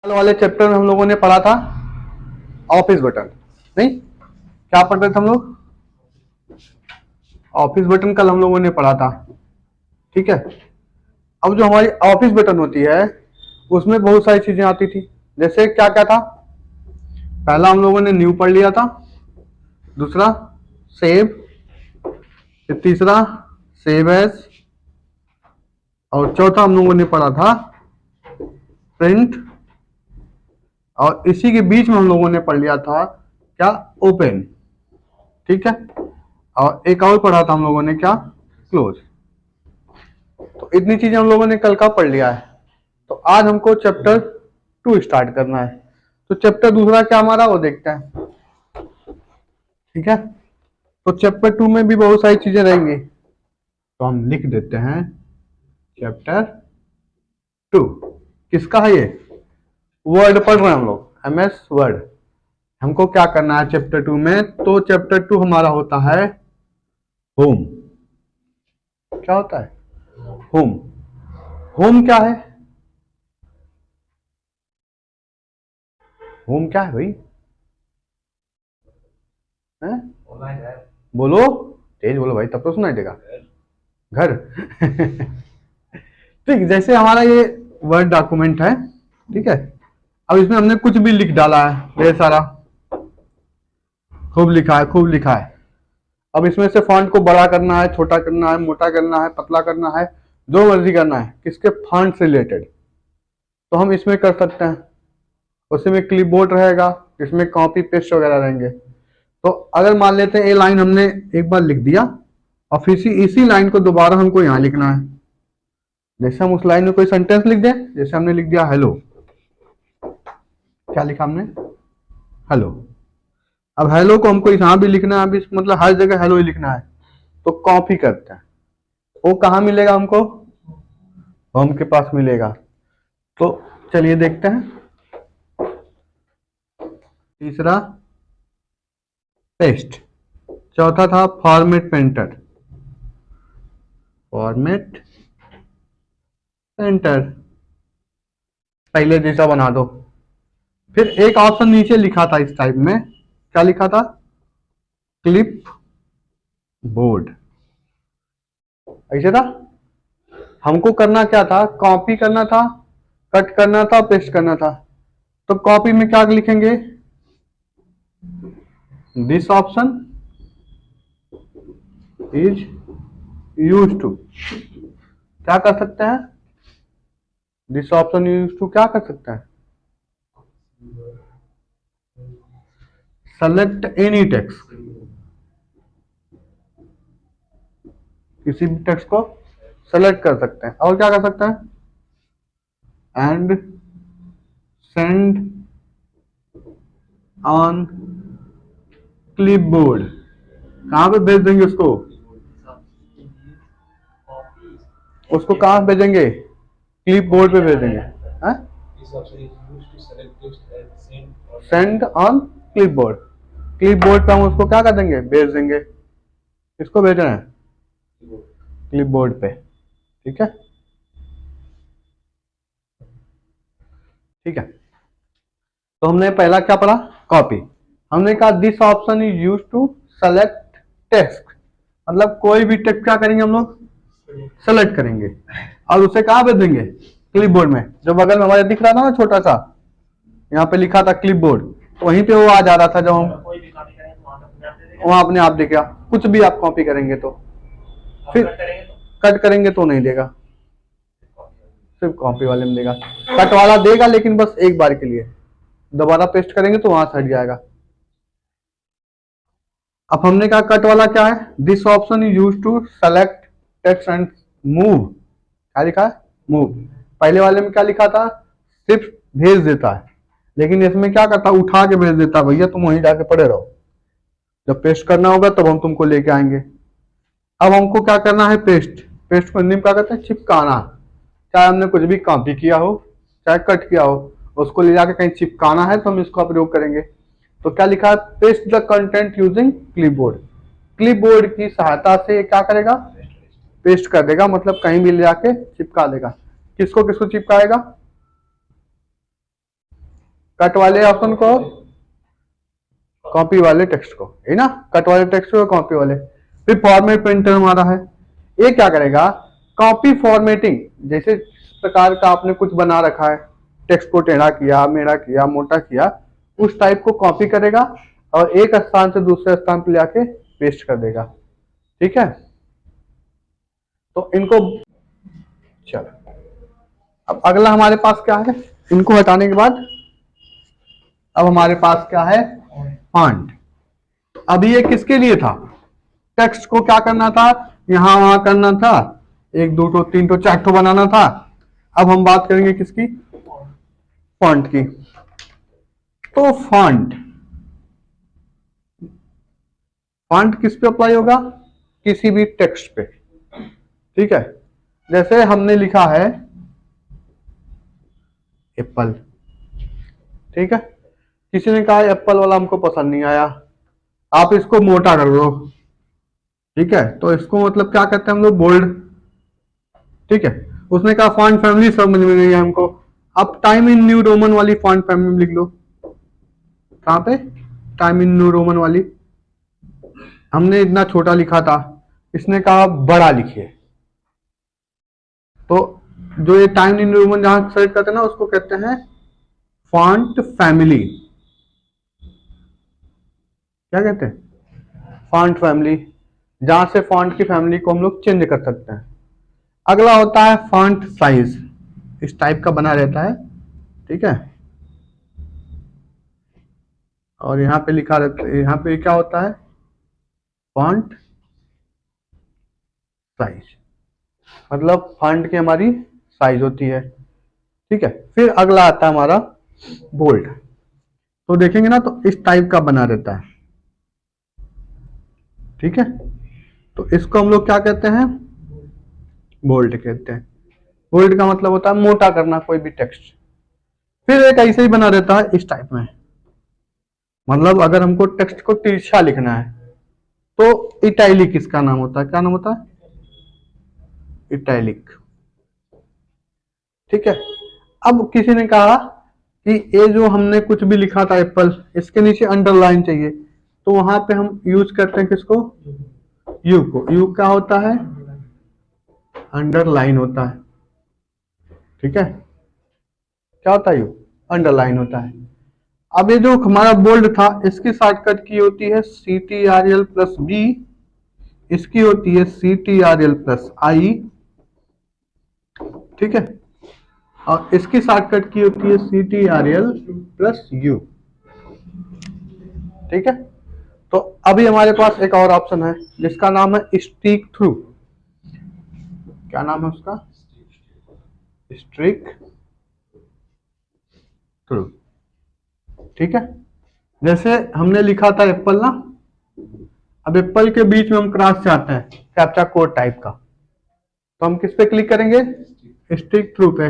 कल वाले चैप्टर में हम लोगों ने पढ़ा था ऑफिस बटन। नहीं, क्या पढ़ रहे थे हम लोग? ऑफिस बटन कल हम लोगों ने पढ़ा था। ठीक है। अब जो हमारी ऑफिस बटन होती है उसमें बहुत सारी चीजें आती थी। जैसे क्या क्या था? पहला हम लोगों ने न्यू पढ़ लिया था, दूसरा सेव, फिर तीसरा सेव एज, और चौथा हम लोगों ने पढ़ा था प्रिंट, और इसी के बीच में हम लोगों ने पढ़ लिया था क्या? ओपन। ठीक है। और एक और पढ़ा था हम लोगों ने क्या? क्लोज। तो इतनी चीजें हम लोगों ने कल का पढ़ लिया है। तो आज हमको चैप्टर 2 स्टार्ट करना है। तो चैप्टर दूसरा क्या हमारा, वो देखते हैं। ठीक है। तो चैप्टर 2 में भी बहुत सारी चीजें रहेंगी, तो हम लिख देते हैं चैप्टर 2। किसका है ये? वर्ड पढ़ रहे हैं हम लोग, एमएस वर्ड। हमको क्या करना है चैप्टर 2 में? तो चैप्टर 2 हमारा होता है होम। क्या होता है? होम। होम क्या है? होम क्या है भाई? है? बोलो, तेज बोलो भाई, तब तो सुनाई देगा। घर। ठीक, जैसे हमारा ये वर्ड डॉक्यूमेंट है। ठीक है। अब इसमें हमने कुछ भी लिख डाला है, ढेर सारा, खूब लिखा है, खूब लिखा है। अब इसमें से फॉन्ट को बड़ा करना है, छोटा करना है, मोटा करना है, पतला करना है, जो मर्जी करना है, किसके फॉन्ट से रिलेटेड, तो हम इसमें कर सकते हैं। उसी में क्लिपबोर्ड रहेगा, इसमें कॉपी पेस्ट वगैरह रहेंगे। तो अगर मान लेते हैं ये लाइन हमने एक बार लिख दिया, और फिर इसी लाइन को दोबारा हमको यहाँ लिखना है। जैसे हम उस लाइन में कोई सेंटेंस लिख दें, जैसे हमने लिख दिया हेलो। क्या लिखा हमने? हेलो। अब हेलो को हमको यहाँ भी लिखना है, अभी मतलब हर जगह हेलो ही लिखना है। तो कॉपी करते हैं। वो कहाँ मिलेगा हमको? होम के पास मिलेगा। तो चलिए देखते हैं। तीसरा पेस्ट, चौथा था फॉर्मेट पेंटर। फॉर्मेट पेंटर, पहले जैसा बना दो। फिर एक ऑप्शन नीचे लिखा था इस टाइप में, क्या लिखा था? Clip board. ऐसे था। हमको करना क्या था? कॉपी करना था, कट करना था, पेस्ट करना था। तो कॉपी में क्या लिखेंगे? This option is use to, क्या कर सकते हैं? दिस ऑप्शन यूज टू क्या कर सकते हैं? सेलेक्ट एनी टेक्स्ट, किसी भी टेक्स्ट को सेलेक्ट कर सकते हैं। और क्या कर सकते हैं? एंड सेंड ऑन क्लिपबोर्ड, कहां पे भेज देंगे उसको? उसको कहां भेजेंगे? क्लिपबोर्ड पे भेज देंगे। सेंड ऑन क्लिपबोर्ड, क्लिपबोर्ड पे हम उसको क्या कर देंगे? भेज देंगे। किसको भेजना है? क्लिपबोर्ड पे। ठीक है। ठीक है। तो हमने पहला क्या पढ़ा? कॉपी। हमने कहा this option is use to select text, मतलब कोई भी टेक्स्ट क्या करेंगे हम लोग? सेलेक्ट करेंगे, और उसे कहां भेज देंगे? क्लिपबोर्ड में। जो बगल में हमारे दिख रहा था ना छोटा सा, यहाँ पे लिखा था क्लिपबोर्ड, तो वहीं पे वो आ जा रहा था। जब हम वहां अपने आप दिखेगा। कुछ भी आप कॉपी करेंगे तो, फिर कट करेंगे तो नहीं देगा, सिर्फ कॉपी वाले में देगा। कट वाला देगा लेकिन बस एक बार के लिए, दोबारा पेस्ट करेंगे तो वहां से हट जाएगा। अब हमने कहा कट वाला क्या है? This option is use to select text and move. क्या लिखा है? मूव। पहले वाले में क्या लिखा था? सिर्फ भेज देता है, लेकिन इसमें क्या करता? उठा के भेज देता। भैया तुम वहीं जाके पड़े रहो, जब पेस्ट करना होगा तब हम तुमको लेके आएंगे। अब हमको क्या करना है? पेस्ट। पेस्ट को हिंदी में क्या कहते हैं? चिपकाना। चाहे हमने कुछ भी कॉपी किया हो, चाहे कट किया हो, उसको ले जाके कहीं चिपकाना है तो हम इसका प्रयोग करेंगे। तो क्या लिखा है? Paste the content using clipboard. Clipboard की सहायता से क्या करेगा? पेस्ट कर देगा, मतलब कहीं भी ले जाके चिपका देगा। किसको किसको चिपकाएगा? कट वाले ऑप्शन को, कॉपी वाले टेक्स्ट को, है ना, कट वाले टेक्स्ट को, कॉपी वाले। फिर फॉर्मेट प्रिंटर हमारा है, ये क्या करेगा, कॉपी फॉर्मेटिंग, जैसे इस प्रकार का आपने कुछ बना रखा है, टेक्स्ट को टेढ़ा किया, मेढ़ा किया, मोटा किया, उस टाइप को कॉपी करेगा और एक स्थान से दूसरे स्थान पर लाके पेस्ट कर देगा। ठीक है, तो इनको, चलो अब अगला हमारे पास क्या है, इनको हटाने के बाद अब हमारे पास क्या है, फॉन्ट। अभी ये किसके लिए था, टेक्स्ट को क्या करना था, यहां वहां करना था, 1 2 3 4 बनाना था। अब हम बात करेंगे किसकी, फॉन्ट की। तो फॉन्ट, फॉन्ट किस पे अप्लाई होगा, किसी भी टेक्स्ट पे। ठीक है, जैसे हमने लिखा है एप्पल, ठीक है, किसी ने कहा एप्पल वाला हमको पसंद नहीं आया, आप इसको मोटा कर दो। ठीक है, तो इसको मतलब क्या कहते हैं हम लोग, बोल्ड। ठीक है, उसने कहा फॉन्ट फैमिली समझ में नहीं है हमको, आप टाइम इन न्यू रोमन वाली फॉन्ट फैमिली लिख लो। कहां पे, टाइम इन न्यू रोमन वाली, हमने इतना छोटा लिखा था, इसने कहा बड़ा लिखिए। तो जो ये टाइम इन न्यू रोमन जहां सर्च करते हैं ना, उसको कहते हैं फॉन्ट फैमिली। क्या कहते हैं, फॉन्ट फैमिली, जहां से फॉन्ट की फैमिली को हम लोग चेंज कर सकते हैं। अगला होता है फॉन्ट साइज, इस टाइप का बना रहता है। ठीक है, और यहाँ पे लिखा रहता है, यहाँ पे क्या होता है, फॉन्ट साइज, मतलब फॉन्ट की हमारी साइज होती है। ठीक है, फिर अगला आता है हमारा बोल्ड। तो देखेंगे ना, तो इस टाइप का बना रहता है। ठीक है, तो इसको हम लोग क्या कहते हैं, बोल्ड कहते हैं। बोल्ड का मतलब होता है मोटा करना कोई भी टेक्स्ट। फिर एक ऐसे ही बना रहता है इस टाइप में, मतलब अगर हमको टेक्स्ट को तिरछा लिखना है तो इटैलिक इसका नाम होता है। क्या नाम होता है, इटैलिक। ठीक है, अब किसी ने कहा कि ये जो हमने कुछ भी लिखा था एप्पल, इसके नीचे अंडरलाइन चाहिए, तो वहां पे हम यूज करते हैं किसको, यू को। यू क्या होता है, अंडरलाइन होता है। ठीक है, क्या होता है, यू अंडरलाइन होता है। अब ये जो हमारा बोल्ड था, इसकी शॉर्टकट की होती है CTRL+B, इसकी होती है CTRL+I। ठीक है, और इसकी शॉर्टकट की होती है CTRL+U। ठीक है, तो अभी हमारे पास एक और ऑप्शन है जिसका नाम है स्ट्रीक थ्रू। क्या नाम है उसका, स्ट्रीक थ्रू। ठीक है, जैसे हमने लिखा था एप्पल ना, अब एप्पल के बीच में हम क्रॉस चाहते हैं, कैप्चा कोड टाइप का, तो हम किस पे क्लिक करेंगे, स्ट्रीक थ्रू पे।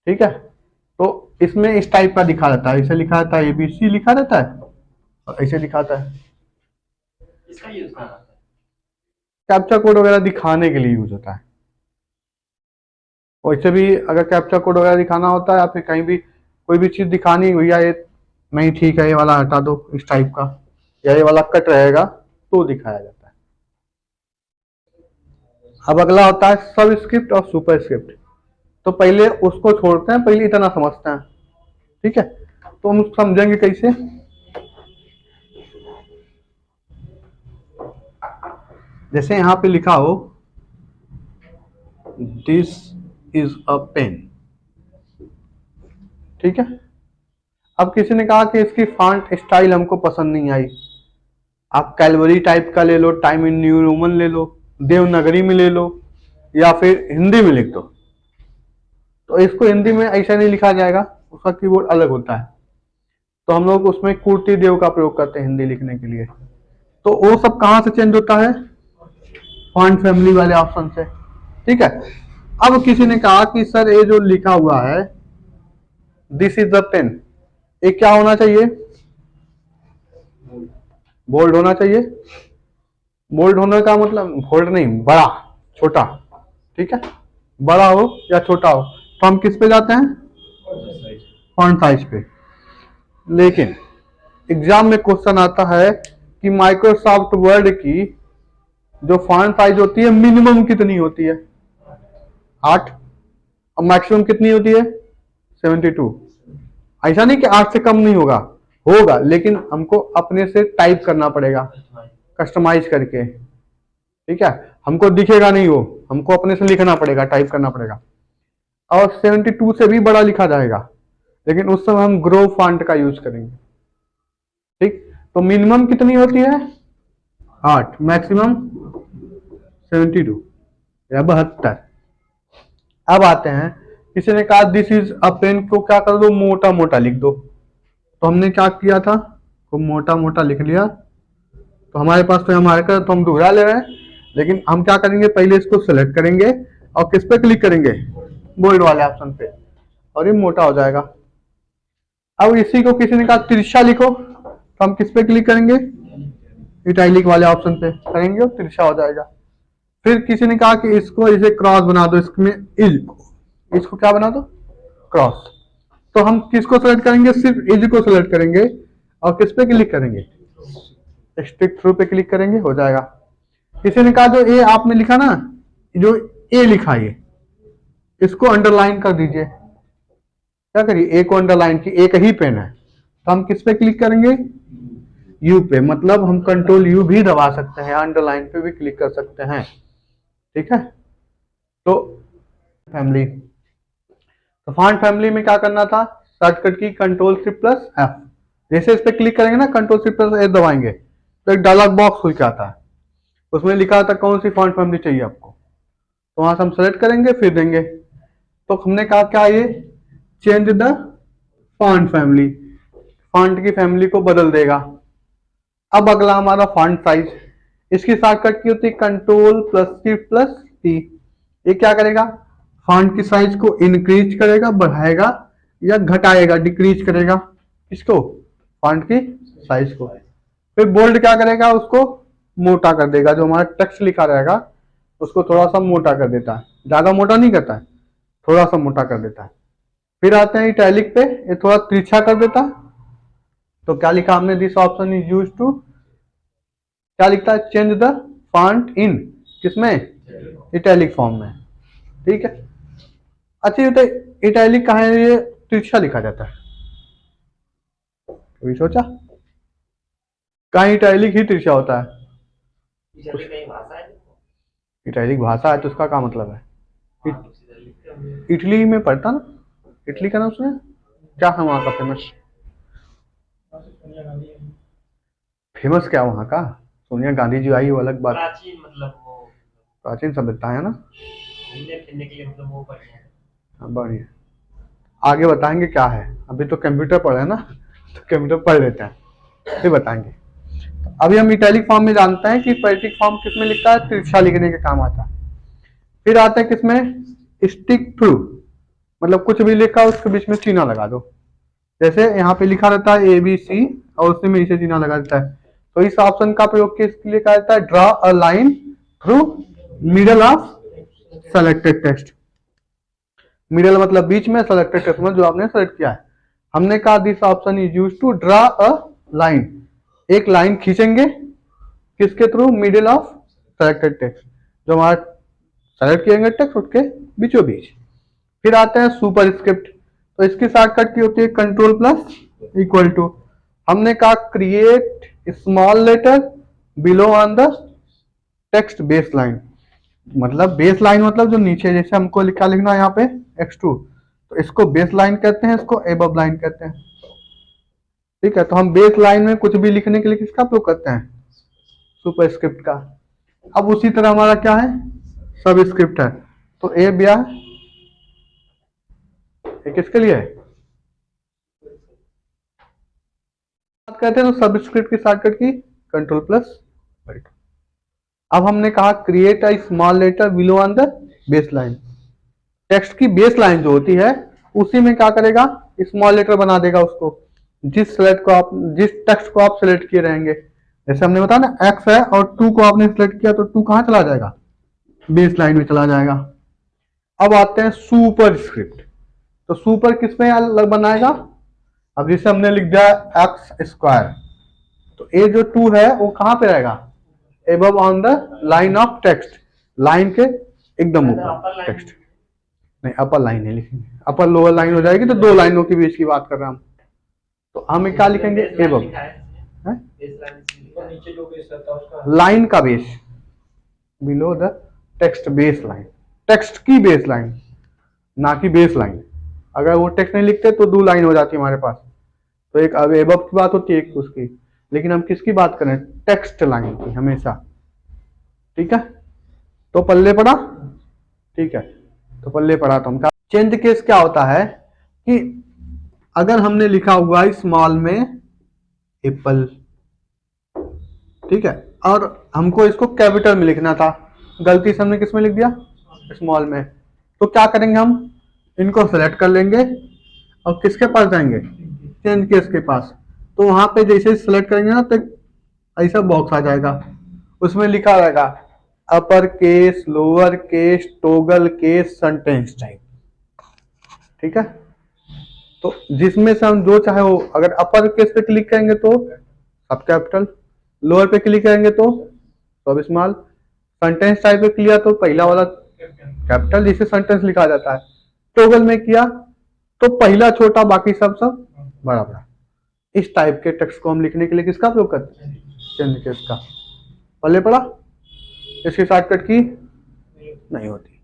ठीक है, तो इसमें इस टाइप का दिखा रहता है, इसे लिखा रहता है ABC लिखा रहता है, और ऐसे दिखाता है। इसका यूज कहाँ होता है? कैप्चा कोड वगैरह दिखाने के लिए यूज होता है। वैसे भी अगर कैप्चा कोड वगैरह दिखाना होता है या फिर कहीं भी कोई भी चीज दिखानी हुई, या ये नहीं ठीक है, ये वाला हटा दो इस टाइप का, या ये वाला कट रहेगा, तो दिखाया जाता है। अब अगला होता है सब स्क्रिप्ट और सुपर स्क्रिप्ट। तो पहले उसको छोड़ते हैं, पहले इतना समझते हैं। ठीक है, तो हम समझेंगे कैसे। जैसे यहां पे लिखा हो दिस इज अ पेन। ठीक है, अब किसी ने कहा कि इसकी फॉन्ट स्टाइल हमको पसंद नहीं आई, आप कैलवरी टाइप का ले लो, टाइम इन न्यू रोमन ले लो, देवनागरी में ले लो, या फिर हिंदी में लिख दो। तो इसको हिंदी में ऐसा नहीं लिखा जाएगा, उसका कीबोर्ड अलग होता है, तो हम लोग उसमें कुर्ती देव का प्रयोग करते हैं हिंदी लिखने के लिए। तो वो सब कहां से चेंज होता है, फॉन्ट फैमिली वाले ऑप्शन से। ठीक है, अब किसी ने कहा कि सर ये जो लिखा हुआ है दिस इज द पेन, ये क्या होना चाहिए, बोल्ड होना चाहिए। बोल्ड होने का मतलब बोल्ड नहीं, बड़ा, छोटा। ठीक है, बड़ा हो या छोटा हो, तो हम किस पे जाते हैं, फॉन्ट साइज पे। लेकिन एग्जाम में क्वेश्चन आता है कि माइक्रोसॉफ्ट वर्ड की जो फॉन्ट साइज होती है मिनिमम कितनी होती है? 8। और मैक्सिमम कितनी होती है? 72। ऐसा नहीं कि 8 से कम नहीं होगा, होगा, लेकिन हमको अपने से टाइप करना पड़ेगा, कस्टमाइज करके। ठीक है, हमको दिखेगा नहीं वो, हमको अपने से लिखना पड़ेगा, टाइप करना पड़ेगा। और 72 से भी बड़ा लिखा जाएगा, लेकिन उस समय हम ग्रो फॉन्ट का यूज करेंगे। ठीक, तो मिनिमम कितनी होती है? 8, मैक्सिमम 72 या 72। अब आते हैं, किसी ने कहा दिस इज अ पेन, को क्या कर दो? मोटा मोटा लिख दो। तो हमने क्या किया था? को मोटा मोटा लिख लिया। तो हमारे पास तो हमारे तो हम दोहरा ले रहे हैं, लेकिन हम क्या करेंगे, पहले इसको सेलेक्ट करेंगे और किस पे क्लिक करेंगे? बोल्ड वाले ऑप्शन पे, और ये मोटा हो जाएगा। अब इसी को किसी ने कहा तिरछा लिखो, तो हम किस पे क्लिक करेंगे? इटैलिक वाले ऑप्शन पे करेंगे और तिरछा हो जाएगा। फिर किसी ने कहा कि इसको इसे क्रॉस बना दो, इसमें इसको क्या बना दो? क्रॉस। तो हम किसको सेलेक्ट करेंगे? सिर्फ इज को सेलेक्ट करेंगे और किस पे क्लिक करेंगे? स्टिक थ्रू पे क्लिक करेंगे, हो जाएगा। किसी ने कहा जो ए आपने लिखा ना, जो ए लिखा ये, इसको अंडरलाइन कर दीजिए। क्या करिए? ए को अंडरलाइन की, एक ही पेन है, तो हम किस पे क्लिक करेंगे? यू पे। मतलब हम कंट्रोल यू भी दबा सकते हैं, अंडरलाइन पे भी क्लिक कर सकते हैं। ठीक है, तो फैमिली, तो फॉन्ट फैमिली में क्या करना था? शॉर्टकट की कंट्रोल शिफ्ट प्लस एफ। जैसे इस पे क्लिक करेंगे ना, कंट्रोल शिफ्ट प्लस एफ दबाएंगे तो एक डायलॉग बॉक्स खुल के आता है, उसमें लिखा आता है कौन सी फॉन्ट फैमिली चाहिए आपको, तो वहां से हम सेलेक्ट करेंगे, फिर देंगे। तो हमने कहा क्या, ये change the font family, font की फैमिली को बदल देगा। अब अगला हमारा फॉन्ट साइज, इसकी शॉर्टकट की होती है control plus shift plus T. ये क्या करेगा? फॉन्ट की साइज को इंक्रीज करेगा, बढ़ाएगा या घटाएगा, डिक्रीज करेगा। किसको? फॉन्ट की साइज को। फिर बोल्ड क्या करेगा? उसको मोटा कर देगा, जो हमारा टेक्स्ट लिखा रहेगा उसको थोड़ा सा मोटा कर देता है, ज्यादा मोटा नहीं करता है, थोड़ा सा मोटा कर देता है। फिर आते हैं इटैलिक पे, ये थोड़ा तिरछा कर देता है। तो क्या लिखा हमने? This option is use to, क्या लिखता है? चेंज द फॉन्ट इन, किसमें? इटैलिक फॉर्म में। ठीक है, अच्छा ये तो इटैलिक कहाँ है? ये तिरछा लिखा जाता है, कभी सोचा? कहाँ इटैलिक ही तिरछा होता है? इटैलिक भाषा है तो उसका क्या मतलब है? इटली में पढ़ता ना, इटली का नाम सुना? क्या है वहां का फेमस? फेमस क्या वहां का? सोनिया गांधी जी आई, वो अलग बात। प्राचीन मतलब वो प्राचीन सभ्यता है ना। घूमने फिरने के लिए मतलब वो बढ़िया है। हाँ, बढ़िया। आगे बताएंगे क्या है, अभी तो कंप्यूटर पढ़ रहे हैं ना, तो कंप्यूटर पढ़ लेते हैं, फिर बताएंगे। अभी हम इटैलिक फॉर्म में जानते हैं कि इटैलिक फॉर्म किसमें लिखता है? तिरछा लिखने के काम आता है। फिर आते हैं किसमें? स्टिक थ्रू, मतलब कुछ भी लिखा उसके बीच में चिन्ह लगा दो। जैसे यहाँ पे लिखा रहता है ABC और उसमें इसे चिन्ह लगा देता है, तो इस ऑप्शन का प्रयोग किसके लिए किया जाता है? Draw a line through middle of selected text. Middle मतलब बीच में, सेलेक्टेड टेक्स्ट में जो आपने सेलेक्ट किया है। हमने कहा this option is use to draw a line, एक लाइन खींचेंगे किसके थ्रू? मिडिल ऑफ सेलेक्टेड टेक्स्ट, जो हमारा सेलेक्ट किएंगे टेक्स्ट उसके बीचों बीच। फिर आते हैं सुपर स्क्रिप्ट, तो इसकी शॉर्टकट की होती है कंट्रोल प्लस इक्वल टू। हमने कहा create small letter below on the text base line, मतलब बेस लाइन मतलब जो नीचे, जैसे हमको लिखा लिखना है यहाँ पे X2, तो इसको बेस लाइन कहते हैं, इसको एबव लाइन कहते हैं। ठीक है, तो हम बेस लाइन में कुछ भी लिखने के लिए किसका प्रयोग करते हैं? सुपर स्क्रिप्ट का। अब उसी तरह हमारा क्या है? सब स्क्रिप्ट है, तो ए ब्या ये किसके लिए है? बात कहते हैं तो सब स्क्रिप्ट की शॉर्टकट की कंट्रोल प्लस। अब हमने कहा create a small letter below on the base line, text की बेस लाइन जो होती है उसी में क्या करेगा? स्मॉल लेटर बना देगा उसको, जिस टेक्स्ट को आप सिलेक्ट किए रहेंगे। जैसे हमने बताया ना एक्स है और 2 को आपने सिलेक्ट किया, तो 2 कहां चला जाएगा? बेस लाइन में चला जाएगा। अब आते हैं सुपर स्क्रिप्ट, तो सुपर किस में अलग बनाएगा? अब जैसे हमने लिख दिया एक्स स्क्वायर, तो ये जो 2 है वो कहाँ पे रहेगा? Above on the line of text, line के एकदम ऊपर टेक्स्ट। नहीं, अपर लाइन है लिखेंगे, अपर लोअर लाइन हो जाएगी तो 2 लाइनों के बीच की बात कर रहे हैं हम। तो हम क्या लिखेंगे? एबव नीचे जो बेस रहता है उसका लाइन का base, below the text base line, text की बेस लाइन, ना कि बेस लाइन। अगर वो टेक्स्ट नहीं लिखते तो 2 लाइन हो जाती है हमारे पास। तो एक अब एबव की बात होती है, एक उसकी, लेकिन हम किसकी बात करें? टेक्स्ट लाइन की हमेशा। ठीक है, तो पल्ले पड़ा। ठीक है, तो पल्ले पड़ा तो हम क्या, चेंज केस क्या होता है कि अगर हमने लिखा हुआ है स्मॉल में एप्पल, ठीक है, और हमको इसको कैपिटल में लिखना था, गलती से हमने किस में लिख दिया? स्मॉल में। तो क्या करेंगे? हम इनको सेलेक्ट कर लेंगे और किसके पास जाएंगे? चेंज केस के पास। तो वहां पे जैसे सेलेक्ट करेंगे ना, तो ऐसा बॉक्स आ जाएगा, उसमें लिखा रहेगा upper case, lower case, toggle case, sentence type. ठीक है, तो जिसमें से हम जो चाहे वो, अगर अपर केस पे क्लिक करेंगे तो सब कैपिटल, लोअर पे क्लिक करेंगे तो सब स्मॉल, सेंटेंस टाइप पे किया तो पहला वाला कैपिटल जिसे सेंटेंस लिखा जाता है, टोगल में किया तो पहला छोटा बाकी सब सब बड़ा बड़ा। इस टाइप के टेक्स्ट को हम लिखने के लिए किसका उपयोग करते हैं? चेंज केस का। पल्ले पड़ा। इसकी शॉर्टकट की नहीं होती।